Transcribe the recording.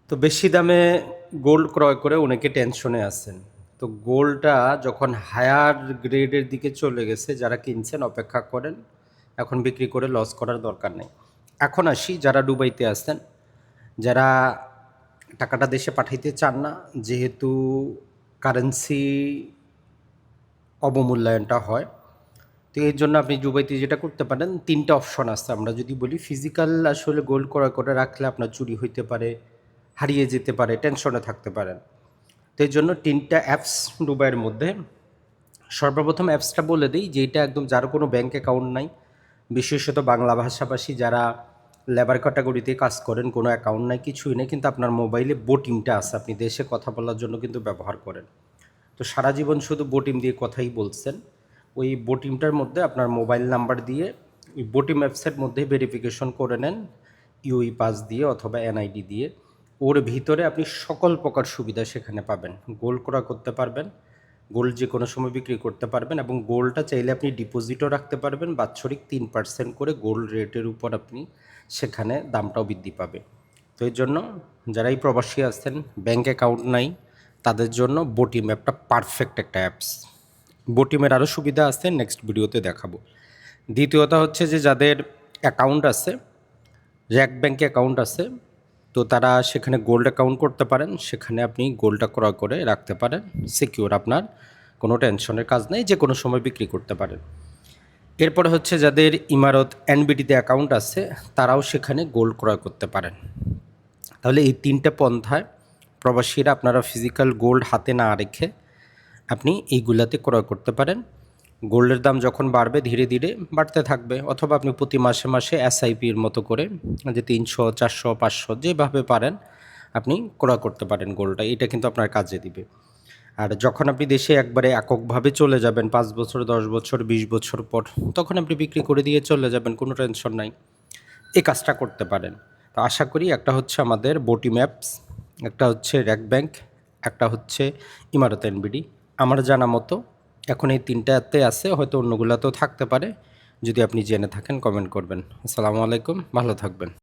তো বেশি দামে গোল্ড ক্রয় করে অনেকে টেনশনে আছেন। তো গোল্ডটা যখন হায়ার গ্রেডের দিকে চলে গেছে, যারা কিনছেন অপেক্ষা করেন, এখন বিক্রি করে লস করার দরকার নেই। এখন আসি যারা দুবাইতে আছেন, যারা টাকাটা দেশে পাঠাইতে চান না, যেহেতু কারেন্সি অবমূল্যায়নটা হয়। তো এর জন্য আপনি দুবাইতে যেটা করতে পারেন, ৩টা অপশন আছে। আমরা যদি বলি ফিজিক্যাল আসলে গোল্ড ক্রয় করে রাখলে আপনার চুরি হইতে পারে, হারিয়ে যেতে পারে, টেনশনে থাকতে পারেন। তো এই জন্য 3টা অ্যাপস দুবাইয়ের মধ্যে। সর্বপ্রথম অ্যাপসটা বলে দিই যে এটা একদম যার কোনো ব্যাঙ্ক অ্যাকাউন্ট নাই, বিশেষত বাংলা ভাষাভাষী যারা লেবার ক্যাটাগরিতে কাজ করেন, কোনো অ্যাকাউন্ট নাই, কিছুই নেই, কিন্তু আপনার মোবাইলে বোটিংটা আছে, আপনি দেশে কথা বলার জন্য কিন্তু ব্যবহার করেন। তো সারা জীবন শুধু বোটিম দিয়ে কথাই বলছেন। ওই বোটিমটার মধ্যে আপনার মোবাইল নাম্বার দিয়ে ওই বোটিম অ্যাপসের মধ্যে ভেরিফিকেশন করে নেন, ইউই পাস দিয়ে অথবা এনআইডি দিয়ে। ওর ভিতরে আপনি সকল প্রকার সুবিধা সেখানে পাবেন। গোল্ড ক্রয় করতে পারবেন, গোল্ড যে কোনো সময় বিক্রি করতে পারবেন, এবং গোল্ডটা চাইলে আপনি ডিপোজিটও রাখতে পারবেন। বাৎসরিক 3% করে গোল্ড রেটের উপর আপনি সেখানে দামটাও বৃদ্ধি পাবে। তো এর জন্য যারা এই প্রবাসী আছেন, ব্যাঙ্ক অ্যাকাউন্ট নাই, তাদের জন্য বোটিম অ্যাপটা পারফেক্ট একটা অ্যাপস। বোটিমের আরও সুবিধা আছে, নেক্সট ভিডিওতে দেখাবো। দ্বিতীয়ত হচ্ছে যে যাদের অ্যাকাউন্ট আছে, র্যাক ব্যাঙ্কে অ্যাকাউন্ট আছে, তো তারা সেখানে গোল্ড অ্যাকাউন্ট করতে পারেন। সেখানে আপনি গোল্ডটা ক্রয় করে রাখতে পারেন, সিকিউর, আপনার কোনো টেনশনের কাজ নেই, যে কোনো সময় বিক্রি করতে পারেন। এরপরে হচ্ছে যাদের ইমারত এনবিডিতে অ্যাকাউন্ট আছে, তারাও সেখানে গোল্ড ক্রয় করতে পারেন। তাহলে এই 3টে পন্থায় প্রবাসীরা আপনারা ফিজিক্যাল গোল্ড হাতে না রেখে আপনি এইগুলাতে ক্রয় করতে পারেন। গোল্ডের দাম যখন বাড়বে ধীরে ধীরে বাড়তে থাকবে, অথবা আপনি প্রতি মাসে মাসে এসআইপির মতো করে যে 300, 400, 500 যেভাবে পারেন আপনি ক্রয় করতে পারেন গোল্ডটা। এটা কিন্তু আপনার কাজে দিবে। আর যখন আপনি দেশে একবারে এককভাবে চলে যাবেন 5 বছর, 10 বছর, 20 বছর পর, তখন আপনি বিক্রি করে দিয়ে চলে যাবেন, কোনো টেনশন নাই। এই কাজটা করতে পারেন। তো আশা করি একটা হচ্ছে আমাদের বোটিম অ্যাপস, একটা হচ্ছে র্যাক ব্যাংক, একটা হচ্ছে ইমারত এনবিডি। আমার জানা মতো এখন এই 3টাতে আছে, হয়তো অন্যগুলোতেও থাকতে পারে। যদি আপনি জেনে থাকেন কমেন্ট করবেন। আসসালামু আলাইকুম, ভালো থাকবেন।